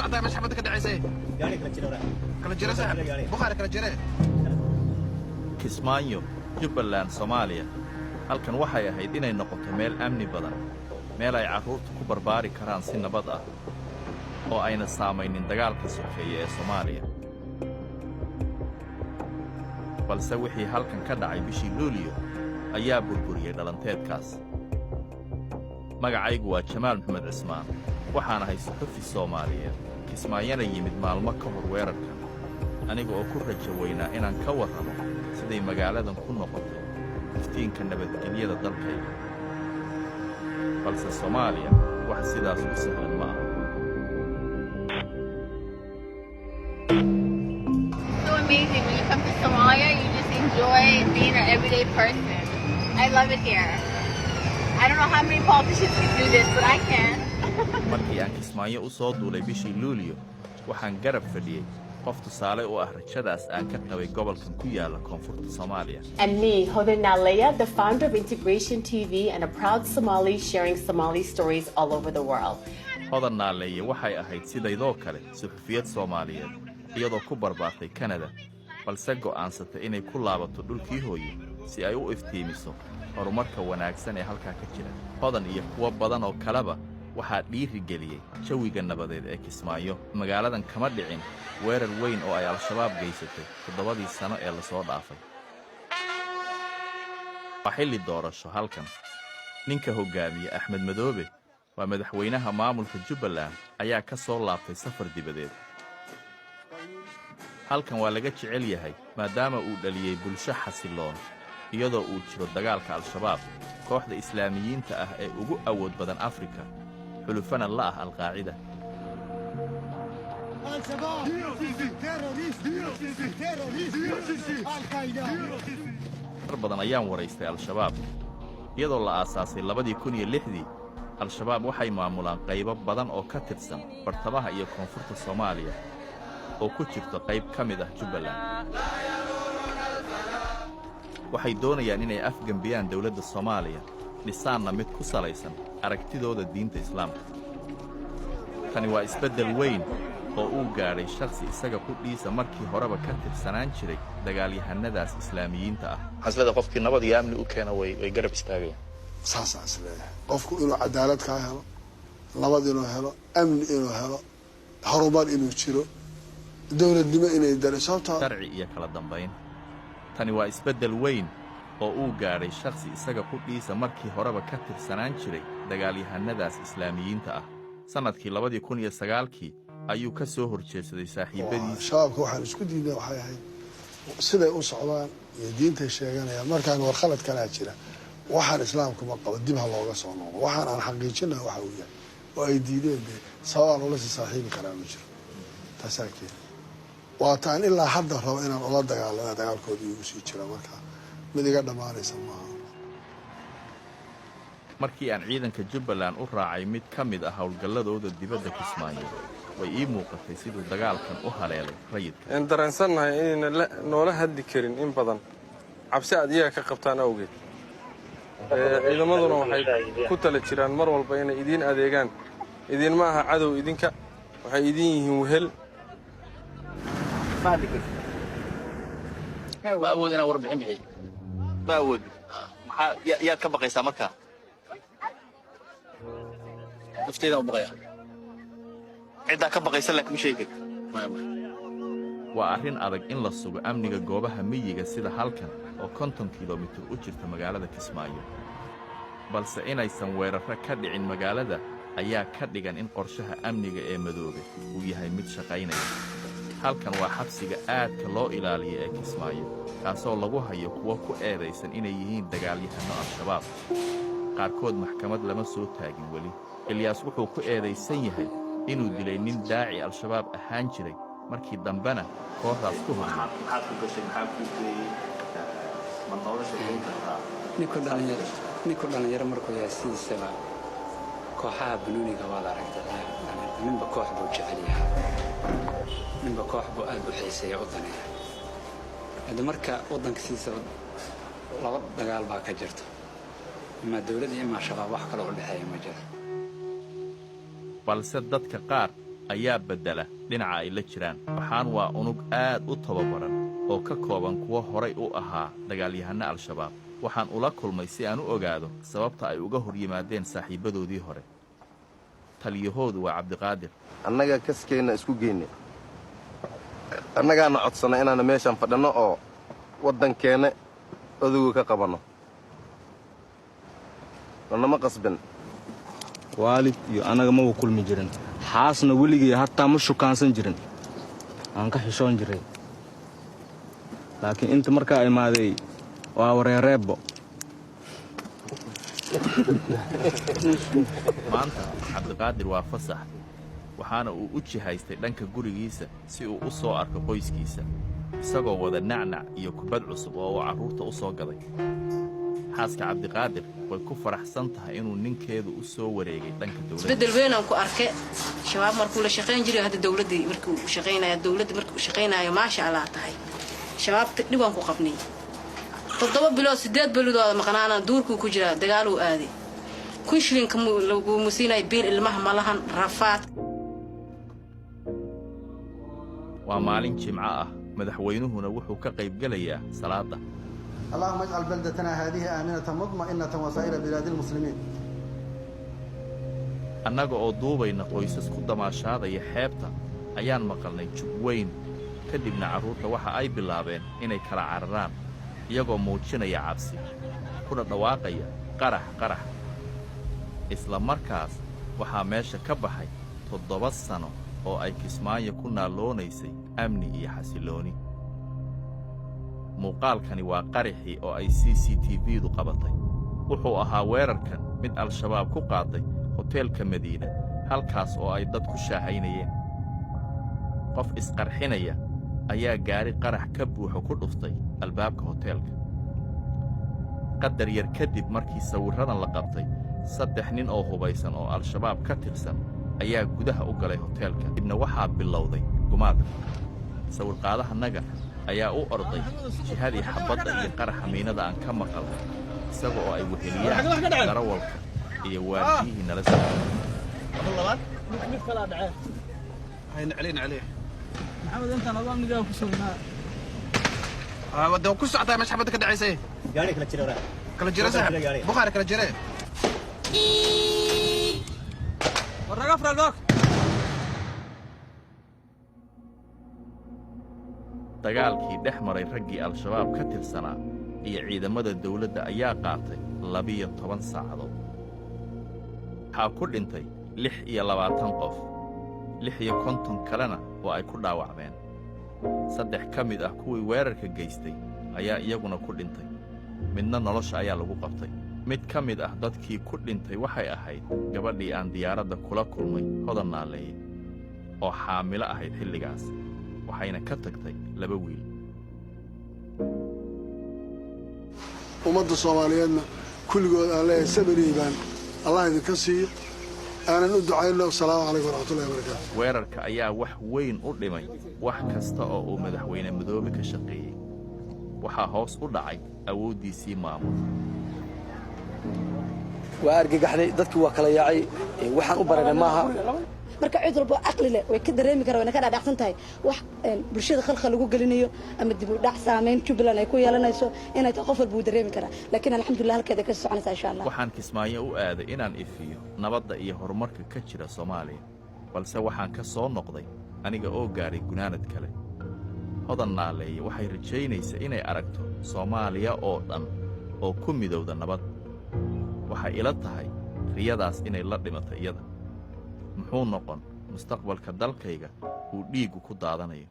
عطاي مش حمدك دعي سي يعني كلا جرا صاحب بخاري كلا جرا Kismaayo Jubbaland Soomaaliya halkan waxay ahayd inay noqoto meel amni badan meel ay carruurtu ku barbaari karaan si nabad ah oo ayna saamaynin dagaalka sokeeye ee Soomaaliya balse wixii halkan ka dhacay bishii Luulyo ayaa burburiyay dhalanteedkaas magacaygu waa Jamaal Maxamed Cismaan waxaan ahay suxufi Soomaaliyeed Kismaayana yimid maalmo ka hor weerarka aniga oo ku rajo weynaa inaan ka warramo siday magaaladan ku noqoto iftiinka nabadgelyada dalkayga balse Soomaaliya wax sidaas u sahlan ma aha So amazing when you come to Somalia, you just enjoy being an everyday person. I love it here. I don't know how many politicians can do this, but I can. markii aan Kismaayo u soo duulay bishii Luulyo waxaan garab fadhiyay qof tusaale u ah rajadaas aan ka qabay gobolkan ku yaala koonfurta Soomaaliya And me, Hodan Nalaya, the founder of Integration TV and a proud Somali sharing Somali stories all over the world. Hodan Nalaya waxay ahayd sidaydoo kale suxufiyad Soomaaliyeed iyadoo ku barbaartay Canada balse go'aansatay inay ku laabato dhulkii hooyo si ay u iftiimiso horumarka wanaagsan ee halka ka jira Hodan iyo kuwa badan oo kaleba waxaa dhiirigeliyay jawiga nabadeed ee Kismaayo magaaladan kama dhicin weerar weyn oo ay al-shabaab geysatay 7 sano ee la soo dhaafay waxay doorasho halkan ninka hogaamiye Axmed Madoobe waa madaxweynaha maamulka Jubbaland ayaa ka soo laabtay safar dibadeed halkan waa laga jecel yahay maadaama uu dhaliyay bulsho xasiloon iyadoo uu jiro dagaalka al-shabaab kooxda islaamiyiinta ah ee ugu awood badan Afrika xulufana la ah al-qaacida badan ayaan waraystay al-shabaab iyadoo la aasaasay 2006 al-shabaab waxay maamulaan qaybo badan oo ka tirsan bartamaha iyo koonfurta Soomaaliya oo ku jirto qayb ka mid ah Jubbaland waxay doonayaan inay afgambiyaan dawladda Soomaaliya dhisaanna mid ku salaysan aragtidooda diinta islaamka tani waa isbeddel weyn oo uu gaadhay shakhsi isaga ku dhiisa markii horeba ka tirsanaan jiray dagaalyahanadaas islaamiyiinta ah xaslada qofkii nabad iyo amni u keena way garab istaagayaan saas leeyahay qofku inuu cadaalad ka helo nabad inuu helo amni inuu helo horumar inuu jiro dawladnimo inay dariso sharci iyo kala dambayn tani waa isbeddel weyn oo uu gaadhay shakhsi isaga ku dhiisa markii horeba ka tirsanaan jiray dagaalyahanadaas islaamiyiinta ah sanadkii 2009 ayuu ka soo horjeedsaday saaxiibadiisa shabaabka waxaan isku diiday waxay ahayd siday u socdaan iyo diinta sheeganayaan markaan war khalad kala jira waxaan islaamku ma qabo dib ha looga soo noqdo waxaan aan xaqiijinaa waxa uu yahay oo ay diideen sabab ula saaxiibi karaan ma jiro taasaakeed waa taan ilaa hadda rabo inaan ula dagaalamo dagaalkoodii ugu sii jira markaa mid iga dhamaanaysa maaha markii aan ciidanka Jubbaland u raacay mid ka mid ah hawlgalladooda dibadda Kismaayo way ii muuqatay siduu dagaalkan u haleelay rayidka in dareensannahay inayna noola hadli karin in badan cabsi aad iyaga ka qabtaan awgeed ciidamaduna waxay ku tala jiraan mar walba inay idiin adeegaan idin ma aha cadow idinka waxay idin yihiin wehel ma awood inaan warbixin bixiyo ma awood maxaa yaad ka baqaysaa markaa nafteedaan u baqayaa ciddaa ka baqaysa laakiin ma sheegi waa arrin adag in la sugo amniga goobaha miyiga sida halkan oo 50 kilomitir u jirta magaalada Kismaayo balse inaysan weerarro ka dhicin magaalada ayaa ka dhigan in qorshaha amniga ee Madoobe uu yahay mid shaqaynaya halkan waa xabsiga aadka loo ilaaliyo ee Kismaayo kaasoo lagu hayo kuwa ku eedaysan inay yihiin dagaalyahano al-shabaab qaarkood maxkamad lama soo taagin weli Ilyas wuxuu ku eedaysan yahay inuu dilay nin daaci al-shabaab ahaan jiray markii dambena kooxdaas ku hurmay maxaad ku gashay maxaa ku geeyey ma nolosha in kartaa ninku dhalinyaro markuu yahay sidiisaba kooxaha buluuniga waad aragtay ninba koox buu jecel yahay ninba koox buu aad u xiiseeya u daneeya hadda marka waddanka sidiisaba laba dagaal baa ka jirta ima dawladda iyo ima shabaab wax kale u dhexeeya ma jiro balse dadka qaar ayaa beddela dhinaca ay la jiraan. waxaan waa unug aad u tababaran oo ka kooban kuwa horay u ahaa dagaalyahanno al-shabaab. waxaan ula kulmay si aan u ogaado sababta ay uga hor yimaadeen saaxiibbadoodii hore. taliyahoodu waa cabdiqaadir. annaga kaskeenna isku geyne annagaana codsana inaana meeshaan fadhanno oo waddankeenna odogu ka qabanno. lanama qasbin. waalid iyo annaga maba kulmi jirin. xaasna weligii hataa ma shukaansan jirin. aan ka xishoon jiray. laakiin inta markaa imaaday waa wareereebbo. maanta cabdiqaadir waa fasax, waxaana uu u jihaystay dhanka gurigiisa si uu u soo arko qoyskiisa, isagoo wada nacnac iyo kubad cusub oo uu carruurta u soo gaday. xaaska cabdiqaadir way ku faraxsan tahay inuu ninkeedu u soo wareegay dhanka dawladda. isbeddel weyn aan ku arkay shabaab markuu la shaqayn jiray hadda dawladdii markuu shaqaynaya dawladda markuu shaqaynayo maasha Allah tahay shabaabta dhib aan ku qabnay 7 bilood 8 bilood maqnaana duurku ku jira dagaal uu aaday kun shilin lagu musiinay biil ilmaha malahan rafaad. waa maalin jimco ah, madaxweynuhuna wuxuu ka qayb gelayaa salaada. اللهم اجعل بلدتنا هذه آمنة مطمئنة وسائر بلاد المسلمين. annaga oo duubayna qoysas ku damaashaadaya xeebta ayaan maqalnay jug weyn. kadibna carruurta waxa ay bilaabeen inay kala cararaan iyagoo muujinaya cabsi kuna dhawaaqaya qarax qarax. isla markaas waxaa meesha ka baxay 7 sano oo ay Kismaayo ku naaloonaysay amni iyo xasilooni. muuqaalkani waa qaraxii oo ay CCTV-du qabatay. wuxuu ahaa weerarkan mid al-shabaab ku qaaday hoteelka Madiina, halkaas oo ay dadku shaahaynayeen. qof isqarxinaya ayaa gaari qarax ka buuxo ku dhuftay albaabka hoteelka. qadar yar kadib markii sawirradan la qabtay, 3 nin oo hubaysan oo al-shabaab ka tirsan ayaa gudaha u galay hoteelka. dibna waxaa bilowday gumaadka. sawirqaadahanaga ayaa u orday jihadii xabadda iyo qaraxa miinada aan ka maqalnay, isaga oo ay weheliyaan darawalka iyo waardiyihii nala socday. mid kala dhacay hayna عليه محمد انت نظام نجاو كسرنا ودو ku socdaa meesha xabadda ka dhacaysay gaari kala jira kala jira sax bukhari kala jira waraga fragok. dagaalkii dhex maray raggii al-shabaab ka tirsanaa iyo ciidamada dawladda ayaa qaatay 12 saacadood. waxaa ku dhintay 26 qof, 56 kalena oo ay ku dhaawacmeen. 3 ka mid ah kuwii weerarka geystay ayaa iyaguna ku dhintay, midna nolosha ayaa lagu qabtay. mid ka mid ah dadkii ku dhintay waxay ahayd gabadhii aan diyaaradda kula kulmay Hodan Naaleeye oo xaamilo ahayd xilligaas, waxayna ka tagtay 2 wiil. ummadda Soomaaliyeedna kulligood aan leeyahay sabiriibaan Allah idinka siiyo. aanan u ducayno. Assalaamu calaykum waraxmatullaahi wabarakaatu. weerarka ayaa wax weyn u dhimay wax kasta oo uu madaxweyne Madoobe ka shaqeeyey. waxaa hoos u dhacay awooddiisii maamul. waa argagaxday, dadkii waa kala yaacay, waxaan u baranay maaha. marka cid walba aqli leh way ka dareemi karaan, way ka dhaadhacsan tahay wax bulshada khalkhal lagu gelinayo ama dib u dhac saameyn Jubbaland ay ku yeelanayso inay qof walba uu dareemi karaa. laakiin alxamdulillah halkeeda ka soconaysa insha Allah. waxaan Kismaayo u aaday inaan ifiyo nabadda iyo horumarka ka jira Soomaaliya, balse waxaan ka soo noqday aniga oo gaaray gunaanad kale. Hodan Naaleeye waxay rajaynaysaa inay aragto Soomaaliya oo dhan oo ku midowda nabad. waxay ila tahay riyadaas inay la dhimato iyada. muxuu noqon mustaqbalka dalkayga uu dhiigu ku daadanayo?